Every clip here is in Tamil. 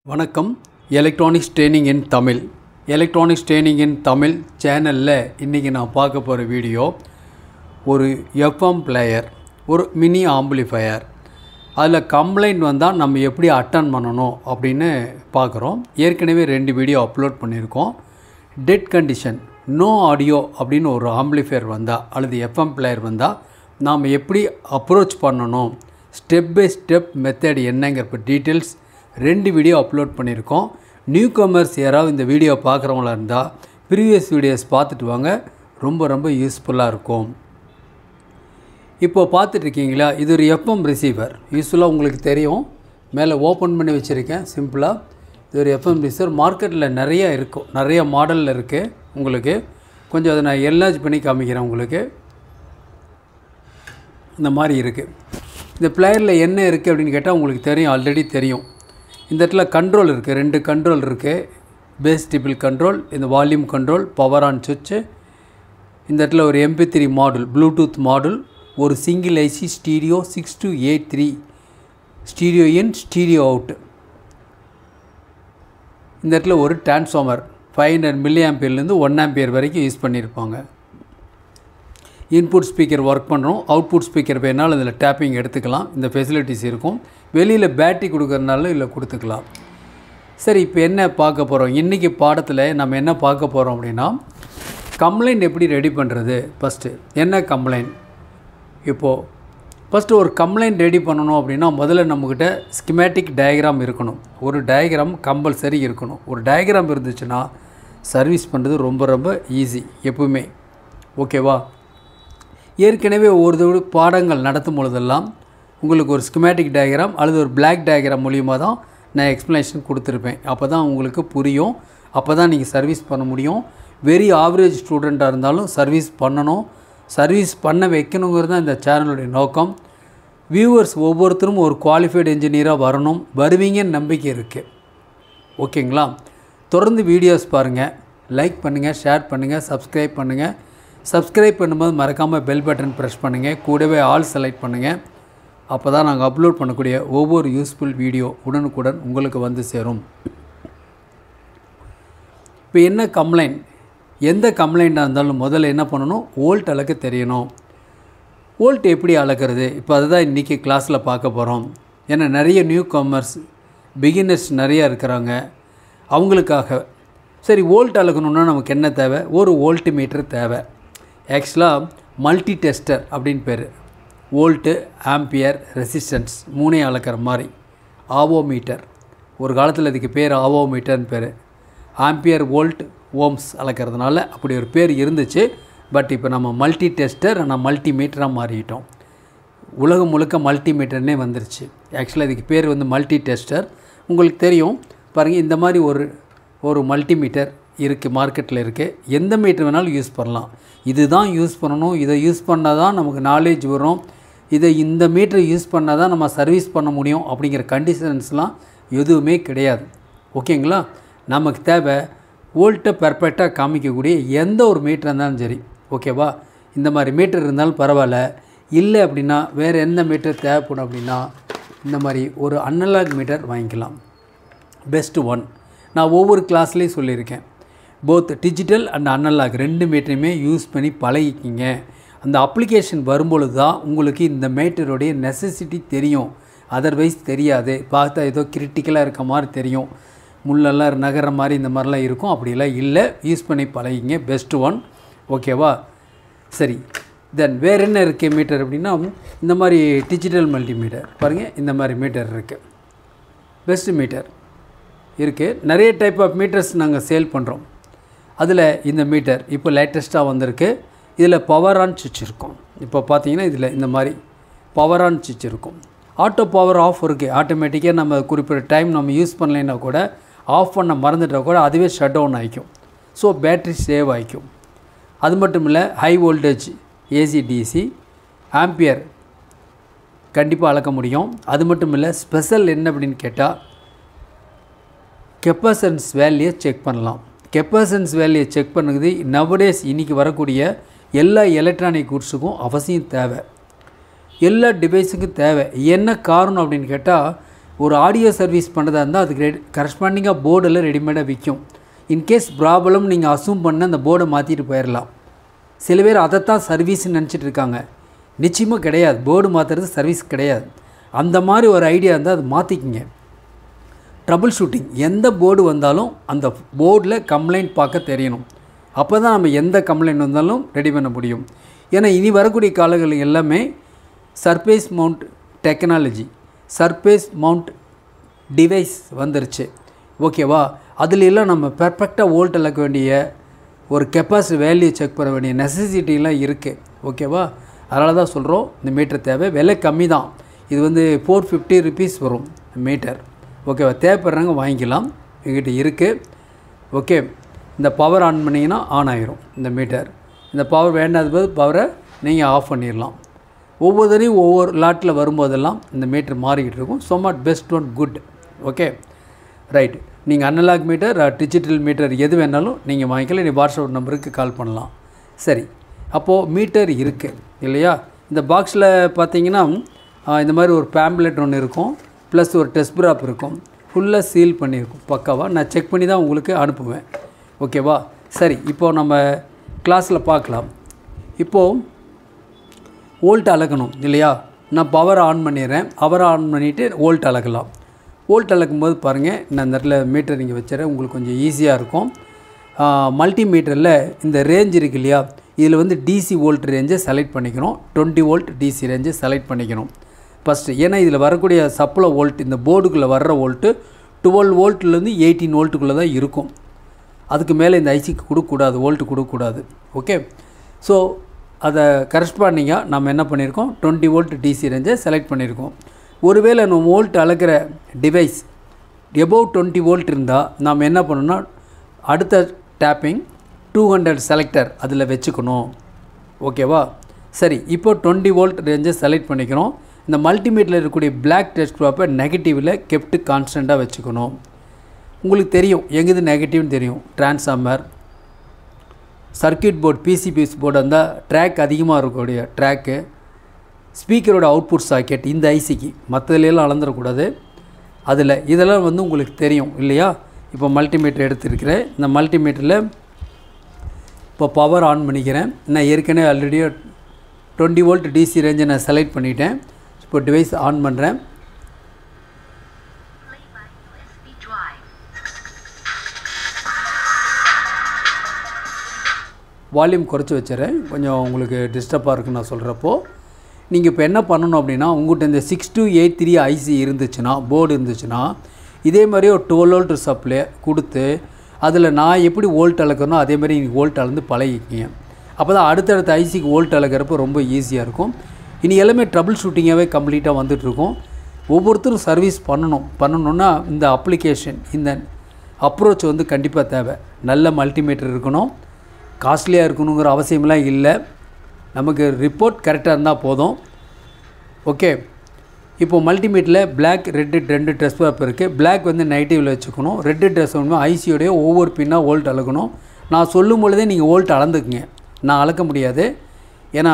வணக்கம். எலக்ட்ரானிக்ஸ் ட்ரெயினிங் இன் தமிழ். எலக்ட்ரானிக்ஸ் ட்ரெயினிங் இன் தமிழ் சேனலில் இன்றைக்கி நான் பார்க்க போகிற வீடியோ ஒரு எஃப்எம் பிளேயர், ஒரு மினி ஆம்பிளிஃபையர். அதில் கம்ப்ளைண்ட் வந்தால் நம்ம எப்படி அட்டன் பண்ணணும் அப்படின்னு பார்க்குறோம். ஏற்கனவே 2 வீடியோ அப்லோட் பண்ணியிருக்கோம். டெட் கண்டிஷன், நோ ஆடியோ அப்படின்னு ஒரு ஆம்பிளிஃபையர் வந்தால் அல்லது எஃப்எம் பிளேயர் வந்தால் நாம் எப்படி அப்ரோச் பண்ணணும், ஸ்டெப் பை ஸ்டெப் மெத்தட் என்னங்கிற டீட்டெயில்ஸ் 2 வீடியோ அப்லோட் பண்ணியிருக்கோம். நியூ கமர்ஸ் யாராவது இந்த வீடியோ பார்க்குறவங்களா இருந்தால் ப்ரீவியஸ் வீடியோஸ் பார்த்துட்டு வாங்க, ரொம்ப யூஸ்ஃபுல்லாக இருக்கும். இப்போ பார்த்துட்ருக்கீங்களா, இது ஒரு எஃப்எம் ரிசீவர். யூஸ்ஃபுல்லாக உங்களுக்கு தெரியும், மேலே ஓப்பன் பண்ணி வச்சுருக்கேன் சிம்பிளாக. இது ஒரு எஃப்எம் ரிசீவர். மார்க்கெட்டில் நிறையா இருக்கும், நிறைய மாடலில் இருக்குது. உங்களுக்கு கொஞ்சம் அதை நான் என்லார்ஜ் பண்ணி காமிக்கிறேன். உங்களுக்கு இந்த மாதிரி இருக்குது. இந்த பிளேயரில் என்ன இருக்குது அப்படின்னு கேட்டால் உங்களுக்கு தெரியும், ஆல்ரெடி தெரியும். இந்த இடத்துல கண்ட்ரோல் இருக்குது, 2 கண்ட்ரோல் இருக்குது. பேஸ் டிபிள் கண்ட்ரோல், இந்த வால்யூம் கண்ட்ரோல், பவர் ஆன் சுவிட்சு. இந்த இடத்துல ஒரு MP3 மாடுல், ப்ளூடூத் மாடுல், ஒரு சிங்கிள் ஐசி ஸ்டீரியோ 6283, ஸ்டீரியோ இன் ஸ்டீரியோ அவுட். இந்த இடத்துல ஒரு டிரான்ஸ்ஃபார்மர் 500 mA 1 A வரைக்கும் யூஸ் பண்ணியிருப்பாங்க. இன்புட் ஸ்பீக்கர் ஒர்க் பண்ணுறோம், அவுட்புட் ஸ்பீக்கர் வேணாலும் இதில் டேப்பிங் எடுத்துக்கலாம். இந்த ஃபெசிலிட்டிஸ் இருக்கும். வெளியில் பேட்டரி கொடுக்குறதுனால இதில் கொடுத்துக்கலாம். சரி, இப்போ என்ன பார்க்க போகிறோம் இன்றைக்கி பாடத்தில்? நம்ம என்ன பார்க்க போகிறோம் அப்படின்னா, கம்ப்ளைண்ட் எப்படி ரெடி பண்ணுறது. ஃபஸ்ட்டு என்ன கம்ப்ளைண்ட்? இப்போது ஃபஸ்ட்டு ஒரு கம்ப்ளைண்ட் ரெடி பண்ணணும் அப்படின்னா முதல்ல நம்மக்கிட்ட ஸ்கிமேட்டிக் டயக்ராம் இருக்கணும். ஒரு டயக்ராம் கம்பல்சரி இருக்கணும். ஒரு டயக்ராம் இருந்துச்சுன்னா சர்வீஸ் பண்ணுறது ரொம்ப ஈஸி எப்பவுமே. ஓகேவா? ஏற்கனவே ஒரு பாடங்கள் நடத்தும் பொழுதெல்லாம் உங்களுக்கு ஒரு ஸ்கிமேட்டிக் டயக்ராம் அல்லது ஒரு பிளாக் டயக்ராம் மூலிமா தான் நான் எக்ஸ்ப்ளனேஷன் கொடுத்துருப்பேன். அப்போ தான் உங்களுக்கு புரியும், அப்போ தான் நீங்கள் சர்வீஸ் பண்ண முடியும். வெரி ஆவரேஜ் ஸ்டூடெண்ட்டாக இருந்தாலும் சர்வீஸ் பண்ணணும், சர்வீஸ் பண்ண வைக்கணுங்கிறது தான் இந்த சேனலுடைய நோக்கம். வியூவர்ஸ் ஒவ்வொருத்தரும் ஒரு குவாலிஃபைடு இன்ஜினியராக வரணும், வருவீங்கன்னு நம்பிக்கை இருக்குது. ஓகேங்களா? தொடர்ந்து வீடியோஸ் பாருங்கள், லைக் பண்ணுங்கள், ஷேர் பண்ணுங்கள், சப்ஸ்கிரைப் பண்ணுங்கள். சப்ஸ்கிரைப் பண்ணும்போது மறக்காமல் பெல் பட்டன் ப்ரெஸ் பண்ணுங்கள், கூடவே ஆல் செலக்ட் பண்ணுங்கள். அப்போ தான் நாங்கள் அப்லோட் பண்ணக்கூடிய ஒவ்வொரு யூஸ்ஃபுல் வீடியோ உடனுக்குடன் உங்களுக்கு வந்து சேரும். இப்போ என்ன கம்ப்ளைண்ட், எந்த கம்ப்ளைண்ட்டாக இருந்தாலும் முதல்ல என்ன பண்ணணும், வோல்ட் அளக்க தெரியணும். வோல்ட் எப்படி அளக்கிறது, இப்போ அதுதான் இன்றைக்கி கிளாஸில் பார்க்க போகிறோம். ஏன்னா நிறைய நியூ கமர்ஸ், பிகினர்ஸ் நிறையா இருக்கிறாங்க, அவங்களுக்காக. சரி, வோல்ட் அளக்கணுன்னா நமக்கு என்ன தேவை? ஒரு வோல்ட் மீட்டர் தேவை. ஆக்சுவலாக மல்டி டெஸ்டர் அப்படின்னு பேர். வோல்ட்டு, ஆம்பியர், ரெசிஸ்டன்ஸ் 3 அளக்கிற மாதிரி. ஆவோ மீட்டர், ஒரு காலத்தில் இதுக்கு பேர் ஆவோ மீட்டர்னு பேர். ஆம்பியர், வோல்ட், ஓம்ஸ் அளக்கிறதுனால அப்படி ஒரு பேர் இருந்துச்சு. பட் இப்போ நம்ம மல்டி டெஸ்டர், ஆனால் மல்டி மீட்டராக மாறிட்டோம். உலகம் முழுக்க மல்டி மீட்டர்னே வந்துருச்சு. ஆக்சுவலாக இதுக்கு பேர் மல்டி டெஸ்டர். உங்களுக்கு தெரியும் பாருங்கள், இந்த மாதிரி ஒரு மல்டிமீட்டர் இருக்குது, மார்க்கெட்டில் இருக்குது. எந்த மீட்டர் வேணாலும் யூஸ் பண்ணலாம். இதுதான் யூஸ் பண்ணணும், இதை யூஸ் பண்ணால் தான் நமக்கு நாலேஜ் வரும், இந்த மீட்டர் யூஸ் பண்ணால் தான் நம்ம சர்வீஸ் பண்ண முடியும் அப்படிங்கிற கண்டிஷன்ஸ்லாம் எதுவுமே கிடையாது. ஓகேங்களா? நமக்கு தேவை வோல்ட்டை பெர்ஃபெக்டாக காமிக்கக்கூடிய எந்த ஒரு மீட்டர் இருந்தாலும் சரி. ஓகேவா? இந்த மாதிரி மீட்டர் இருந்தாலும் பரவாயில்ல. இல்லை அப்படின்னா வேறு எந்த மீட்டர் தேவைப்படும் அப்படின்னா இந்த மாதிரி ஒரு அனலாக் மீட்டர் வாங்கிக்கலாம். Best one. நான் ஒவ்வொரு கிளாஸ்லேயும் சொல்லியிருக்கேன், போத் டிஜிட்டல் அண்ட் அனலாக் 2 மீட்டரையுமே யூஸ் பண்ணி பழகிக்கிங்க. அந்த அப்ளிகேஷன் வரும்பொழுது தான் உங்களுக்கு இந்த மீட்டருடைய நெசசிட்டி தெரியும், அதர்வைஸ் தெரியாது. பார்த்தா ஏதோ கிரிட்டிக்கலாக இருக்க மாதிரி தெரியும், முள்ளெல்லாம் நகர மாதிரி இந்த மாதிரிலாம் இருக்கும். அப்படிலாம் இல்லை, யூஸ் பண்ணி பழகிங்க. Best one. ஓகேவா? சரி, தென் வேறு என்ன இருக்குது மீட்டர் அப்படின்னா, இந்த மாதிரி டிஜிட்டல் மல்டிமீட்டர் பாருங்கள், இந்த மாதிரி மீட்டர் இருக்குது. பெஸ்ட் மீட்டர் இருக்குது. நிறைய டைப் ஆஃப் மீட்டர்ஸ் நாங்கள் சேல் பண்ணுறோம். அதில் இந்த மீட்டர் இப்போ லேட்டஸ்ட்டாக வந்திருக்கு. இதில் பவர் ஆன் சுவிட்ச் இருக்கும். இப்போ பார்த்தீங்கன்னா இதில் இந்த மாதிரி பவர் ஆன் சுவிட்ச் இருக்கும். ஆட்டோ பவர் ஆஃப் இருக்குது. ஆட்டோமேட்டிக்காக நம்ம குறிப்பிட்ட டைம் நம்ம யூஸ் பண்ணலைன்னா கூட, ஆஃப் பண்ண மறந்துட்டால் கூட அதுவே ஷட் டவுன் ஆகிக்கும். ஸோ பேட்ரி சேவ் ஆகிக்கும். அது மட்டும் இல்லை, high voltage AC DC ampere கண்டிப்பாக அளக்க முடியும். அது மட்டும் இல்லை, ஸ்பெஷல் என்ன அப்படின்னு கேட்டால் கெப்பாசிட்டன்ஸ் வேல்யூயை செக் பண்ணலாம். கெப்பாசிட்டன்ஸ் வேல்யூயை செக் பண்ணுறது நவடேஸ் இன்றைக்கி வரக்கூடிய எல்லா எலக்ட்ரானிக் குட்ஸுக்கும் அவசியம் தேவை, எல்லா டிவைஸுக்கும் தேவை. என்ன காரணம் அப்படின்னு கேட்டால், ஒரு ஆடியோ சர்வீஸ் பண்ணுறதா இருந்தால் அதுக்கு கரஸ்பாண்டிங்காக போர்டில் ரெடிமேடாக விற்கும். இன்கேஸ் ப்ராப்ளம் நீங்கள் அசூம் பண்ண அந்த போர்டை மாற்றிட்டு போயிடலாம். சில பேர் அதைத்தான் சர்வீஸ்ன்னு நினச்சிட்டு இருக்காங்க. நிச்சயமாக கிடையாது. போர்டு மாற்றுறது சர்வீஸ் கிடையாது. அந்த மாதிரி ஒரு ஐடியா இருந்தால் அது மாற்றிக்கிங்க. ட்ரபுள் ஷூட்டிங், எந்த போர்டு வந்தாலும் அந்த போர்டில் கம்ப்ளைண்ட் பார்க்க தெரியணும். அப்போ தான் நம்ம எந்த கம்ப்ளைண்ட் வந்தாலும் ரெடி பண்ண முடியும். ஏன்னா இனி வரக்கூடிய காலங்கள் எல்லாமே surface mount technology, surface mount device வந்துருச்சு. ஓகேவா? அதில் எல்லாம் நம்ம பெர்ஃபெக்டாக வோல்ட் அளக்க வேண்டிய ஒரு கெப்பாசிட்டி வேல்யூ செக் பண்ண வேண்டிய நெசசிட்டிலாம் இருக்குது. ஓகேவா? அதனால தான் சொல்கிறோம் இந்த மீட்டர் தேவை. விலை கம்மி தான். இது வந்து 450 rupees வரும் மீட்டர். ஓகேவா? தேவைப்படுறாங்க வாங்கிக்கலாம். எங்கிட்ட இருக்குது. ஓகே, இந்த பவர் ஆன் பண்ணிங்கன்னா ஆன் ஆகிரும் இந்த மீட்டர். இந்த பவர் வேண்டாத போது பவரை நீங்கள் ஆஃப் பண்ணிடலாம். ஒவ்வொருத்தரையும் ஒவ்வொரு லாட்டில் வரும்போதெல்லாம் இந்த மீட்டர் மாறிக்கிட்டு இருக்கும். Somewhat best one good. Okay right. நீங்கள் அனலாக் மீட்டர் டிஜிட்டல் மீட்டர் எது வேணாலும் நீங்கள் வாங்கிக்கலாம். நீ வாட்ஸ்அப் நம்பருக்கு கால் பண்ணலாம். சரி, அப்போது மீட்டர் இருக்குது இல்லையா? இந்த பாக்ஸில் பார்த்தீங்கன்னா இந்த மாதிரி ஒரு பேம்ப்ளெட் ஒன்று இருக்கும், ப்ளஸ் ஒரு டெஸ்ட் ப்ராப் இருக்கும். ஃபுல்லாக சீல் பண்ணியிருக்கும் பக்காவாக. நான் செக் பண்ணி தான் உங்களுக்கு அனுப்புவேன். ஓகேவா? சரி, இப்போது நம்ம கிளாஸில் பார்க்கலாம். இப்போது வோல்ட் அளக்கணும் இல்லையா? நான் பவர் ஆன் பண்ணிடுறேன். பவர் ஆன் பண்ணிவிட்டு வோல்ட் அளக்கலாம். வோல்ட் அளக்கும்போது பாருங்கள், நான் இந்த இடத்துல மீட்டர் இங்கே வச்சுறேன். உங்களுக்கு கொஞ்சம் ஈஸியாக இருக்கும். மல்டிமீட்டரில் இந்த ரேஞ்ச் இருக்குது இல்லையா? இதில் வந்து டிசி வோல்ட் ரேஞ்சை செலக்ட் பண்ணிக்கணும். 20 வோல்ட் டிசி ரேஞ்சை செலக்ட் பண்ணிக்கணும் ஃபஸ்ட்டு. ஏன்னா இதில் வரக்கூடிய சப்ளை வோல்ட், இந்த போர்டுக்குள்ளே வர்ற வோல்ட்டு 12 வோல்ட்லேருந்து 18 வோல்ட்டுக்குள்ளே தான் இருக்கும். அதுக்கு மேலே இந்த ஐசிக்கு கொடுக்கக்கூடாது, வோல்ட்டு கொடுக்கக்கூடாது. ஓகே, ஸோ அதை கரஸ்பாண்டிங்காக நம்ம என்ன பண்ணியிருக்கோம், 20 வோல்ட் டிசி ரேஞ்சை செலக்ட் பண்ணியிருக்கோம். ஒருவேளை நம்ம வோல்ட் அளக்கிற டிவைஸ் எபோவ் 20 வோல்ட் இருந்தால் நாம் என்ன பண்ணணும்னா அடுத்த டேப்பிங் 200 செலக்டர் அதில் வச்சுக்கணும். ஓகேவா? சரி, இப்போ 20 வோல்ட் ரேஞ்சை செலக்ட் பண்ணிக்கிறோம். இந்த மல்டிமீட்டரில் இருக்கக்கூடிய பிளாக் டெஸ்ட் ப்ராப்பை நெகட்டிவில் கெப்ட்டு கான்ஸ்டண்ட்டாக வச்சுக்கணும். உங்களுக்கு தெரியும் எங்கேது நெகட்டிவ்னு தெரியும். Transformer, circuit board, PC PS board, அந்த ட்ராக் அதிகமாக இருக்கக்கூடிய ட்ராக்கு, ஸ்பீக்கரோட அவுட்புட் சாக்கெட், இந்த ஐசிக்கு மற்றதுலாம் அளந்துடக்கூடாது. அதில் இதெல்லாம் வந்து உங்களுக்கு தெரியும் இல்லையா? இப்போ மல்டிமீட்டர் எடுத்துருக்கிறேன். இந்த மல்டிமீட்டரில் இப்போ பவர் ஆன் பண்ணிக்கிறேன். நான் ஏற்கனவே ஆல்ரெடி 20 வோல்ட் டிசி ரேஞ்சை நான் செலக்ட் பண்ணிட்டேன். இப்போ டிவைஸ் ஆன் பண்ணுறேன். வால்யூம் குறைச்சி வச்சுறேன், கொஞ்சம் உங்களுக்கு டிஸ்டர்பாக இருக்குன்னு நான் சொல்கிறப்போ. நீங்கள் இப்போ என்ன பண்ணணும் அப்படின்னா, உங்கள்கிட்ட இந்த 6283 ஐசி இருந்துச்சுன்னா, போர்டு இருந்துச்சுன்னா, இதே மாதிரி ஒரு 12 வோல்ட் சப்ளை கொடுத்து அதில் நான் எப்படி வோல்ட் அளக்கணும் அதே மாதிரி நீங்கள் வோல்ட் அளந்து பழகிக்கிங்க. அப்போ தான் அடுத்தடுத்த ஐசிக்கு வோல்ட் அளக்கிறப்போ ரொம்ப ஈஸியாக இருக்கும். இனி எல்லாமே ட்ரபுள் ஷூட்டிங்காகவே கம்ப்ளீட்டாக வந்துட்டுருக்கும். ஒவ்வொருத்தரும் சர்வீஸ் பண்ணணுன்னா இந்த அப்ளிகேஷன், இந்த அப்ரோச் வந்து கண்டிப்பாக தேவை. நல்ல மல்டிமீட்டர் இருக்கணும், காஸ்ட்லியாக இருக்கணுங்கிற அவசியமெல்லாம் இல்லை. நமக்கு ரிப்போர்ட் கரெக்டாக இருந்தால் போதும். ஓகே, இப்போது மல்டிமீட்டரில் பிளாக், ரெட்டு 2 ட்ரெஸ் பேப்பர் இருக்குது. பிளாக் வந்து நெகட்டிவில் வச்சுக்கணும். ரெட்டு ட்ரெஸ் ஒன்று ஐசியோடைய ஒவ்வொரு பின்னாக வோல்ட் அளக்கணும். நான் சொல்லும் பொழுதே நீங்கள் வோல்ட் அளந்துக்குங்க. நான் அளக்க முடியாது, ஏன்னா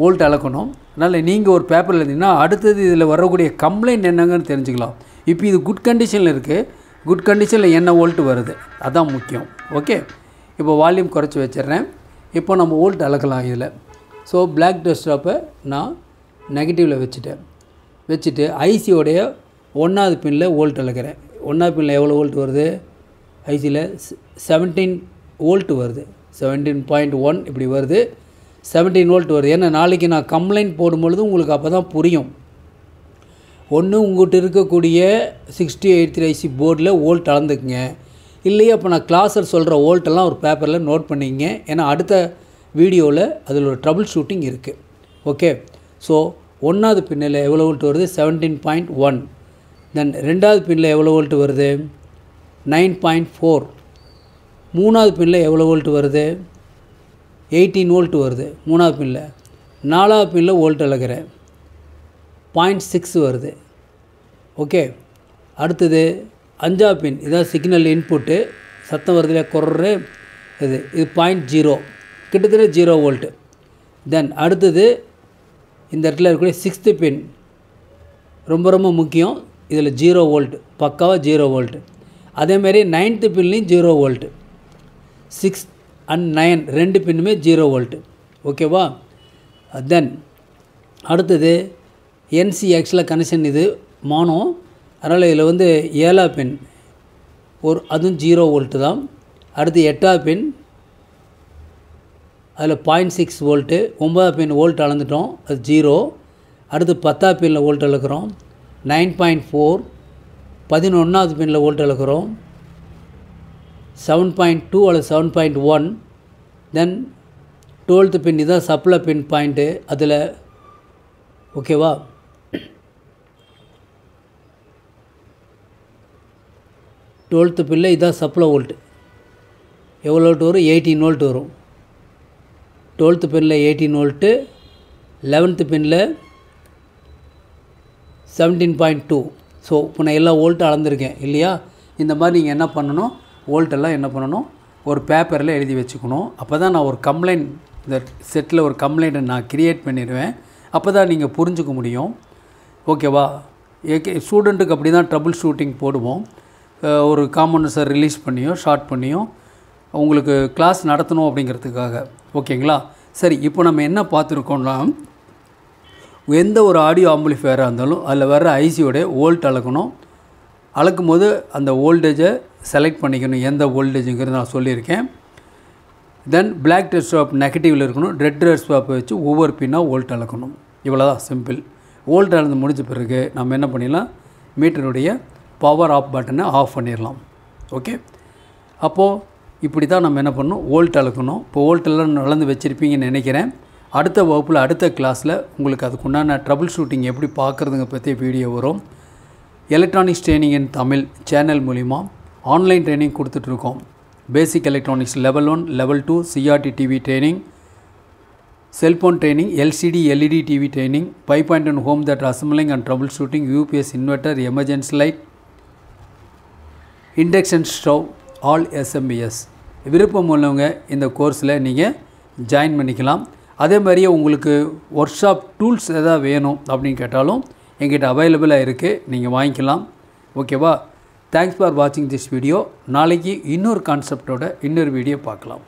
வோல்ட் அளக்கணும். அதனால் நீங்கள் ஒரு பேப்பரில் இருந்தீங்கன்னா அடுத்தது இதில் வரக்கூடிய கம்ப்ளைண்ட் என்னங்கன்னு தெரிஞ்சுக்கலாம். இப்போ இது குட் கண்டிஷனில் இருக்குது. குட் கண்டிஷனில் என்ன வோல்ட் வருது அதுதான் முக்கியம். ஓகே, இப்போ வால்யூம் குறைச்சி வச்சிடுறேன். இப்போ நம்ம வோல்ட் அளக்கலாம் இதில். ஸோ பிளாக் டெஸ்க்டாப்பை நான் நெகட்டிவில் வச்சுட்டு ஐசியோடைய 1வது பின்னில் வோல்ட் அளக்கிறேன். 1வது பின்னில் எவ்வளோ வோல்ட் வருது? ஐசியில் 17 வோல்ட் வருது. 17.1 இப்படி வருது. 17 வோல்ட் வருது. ஏன்னா நாளைக்கு நான் கம்ப்ளைண்ட் போடும்பொழுது உங்களுக்கு அப்போ தான் புரியும். ஒன்று உங்கள்கிட்ட இருக்கக்கூடிய 6283 ஐசி போர்டில் வோல்ட் அளந்துக்குங்க. இல்லையா அப்போ நான் கிளாஸில் சொல்கிற வோல்ட்டெல்லாம் ஒரு பேப்பரில் நோட் பண்ணிங்க. ஏன்னா அடுத்த வீடியோவில் அதில் ஒரு ட்ரபுள் ஷூட்டிங் இருக்குது. ஓகே, ஸோ 1வது பின்னில் எவ்வளோ வோல்ட் வருது? 17.1. தென் 2வது பின்னில் எவ்வளோ வோல்ட் வருது? 9.4. 3வது பின்னில் எவ்வளோ வோல்ட் வருது? 18 வோல்ட் வருது 3வது பின்னில். 4வது பின்னில் வோல்ட் அளக்கிறேன், 0.6 வருது. ஓகே, அடுத்தது 5வது பின், இதான் சிக்னல் இன்புட்டு, சத்தம் வருதுல குறைற இது 0.0, கிட்டத்தட்ட 0 வோல்ட்டு. தென் அடுத்தது இந்த இடத்துல இருக்கக்கூடிய 6th பின் ரொம்ப ரொம்ப முக்கியம். இதில் 0 வோல்ட், பக்காவாக 0 வோல்ட். அதேமாரி 9th பின்லையும் 0 வோல்ட், 6 and 9 ரெண்டு பின்னுமே 0 வோல்ட். ஓகேவா? தென் அடுத்தது NC ஆக்சுவலாக கனெக்ஷன் இது மானோ, அதனால் இதில் வந்து 7ஆம் பின் அதுவும் 0 வோல்ட்டு தான். அடுத்து 8ஆம் பின் அதில் 0.6 வோல்ட்டு, 9ஆம் பின் வோல்ட் அளந்துட்டோம், அது 0. அடுத்து 10ஆம் பின்னில் வோல்ட் அளக்கிறோம், 9.4. 11ஆவது பின்னில் வோல்ட் அளக்கிறோம், 7.2 அல்லது 7.1. தென் 12th பின் இதுதான் சப்ளை பின் பாயிண்ட்டு அதில். ஓகேவா? 12th பின்னில் இதுதான் சப்ளை வோல்ட். எவ்வளோ வோல்ட் வரும்? 18 வோல்ட் வரும். 12th பின்னில் 18 வோல்ட்டு, 11th பின்னில் 17.2. ஸோ இப்போ நான் எல்லா வோல்ட்டும் அளந்துருக்கேன் இல்லையா? இந்த மாதிரி நீங்கள் என்ன பண்ணணும், வோல்ட்டெல்லாம் என்ன பண்ணணும், ஒரு பேப்பரில் எழுதி வச்சுக்கணும். அப்போ தான் நான் ஒரு கம்ப்ளைண்ட், இந்த செட்டில் ஒரு கம்ப்ளைண்ட்டை நான் க்ரியேட் பண்ணிடுவேன். அப்போ தான் நீங்கள் புரிஞ்சுக்க முடியும். ஓகேவா? ஸ்டூடெண்ட்டுக்கு அப்படி தான் ட்ரபுள் ஷூட்டிங் போடுவோம். ஒரு காம்பனன்ஸை ரிலீஸ் பண்ணியும் ஷார்ட் பண்ணியும் உங்களுக்கு கிளாஸ் நடத்தணும் அப்படிங்கிறதுக்காக. ஓகேங்களா? சரி, இப்போ நம்ம என்ன பார்த்துருக்கோம்னா, எந்த ஒரு ஆடியோ ஆம்பிளிஃபையராக இருந்தாலும் அதில் வர்ற ஐசியோடைய வோல்ட் அளக்கணும். அளக்கும் போது அந்த வோல்டேஜை செலக்ட் பண்ணிக்கணும், எந்த வோல்டேஜுங்கிறது நான் சொல்லியிருக்கேன். தென் பிளாக் ரெட் ஸ்வாப் நெகட்டிவில் இருக்கணும், ரெட் ரெட் ஸ்வாப்பை வச்சு ஒவ்வொரு பின்னாக வோல்ட் அளக்கணும். இவ்வளோதான், சிம்பிள். வோல்ட் அளந்து முடிஞ்ச பிறகு நம்ம என்ன பண்ணிடலாம், மீட்டருடைய பவர் ஆஃப் பட்டனை ஆஃப் பண்ணிடலாம். ஓகே, அப்போது இப்படி தான் நம்ம என்ன பண்ணணும், வோல்ட் அளக்கணும். இப்போ வோல்ட்டெல்லாம் அளந்து வச்சுருப்பீங்கன்னு நினைக்கிறேன். அடுத்த வகுப்பில் அடுத்த கிளாஸில் உங்களுக்கு அதுக்குண்டான ட்ரபுள் ஷூட்டிங் எப்படி பார்க்குறதுங்க பற்றி வீடியோ வரும். Electronics training in Tamil channel மூலிமா ஆன்லைன் ட்ரைனிங் கொடுத்துட்ருக்கோம். Basic electronics level 1, level 2 CRT TV training, cellphone training, LCD LED TV training, 5.1 home theatre assembling and trouble shooting, UPS inverter, emergency light, induction stove, all SMPS. விருப்பம் உள்ளவங்க இந்த கோர்ஸில் நீங்கள் ஜாயின் பண்ணிக்கலாம். அதே மாதிரியே உங்களுக்கு ஒர்க் ஷாப் டூல்ஸ் எதாவது வேணும் அப்படின்னு கேட்டாலும் எங்கிட்ட அவைலபிளாக இருக்குது, நீங்கள் வாங்கிக்கலாம். ஓகேவா? தேங்க்ஸ் ஃபார் வாட்சிங் திஸ் வீடியோ. நாளைக்கு இன்னொரு கான்செப்டோட இன்னொரு வீடியோ பார்க்கலாம்.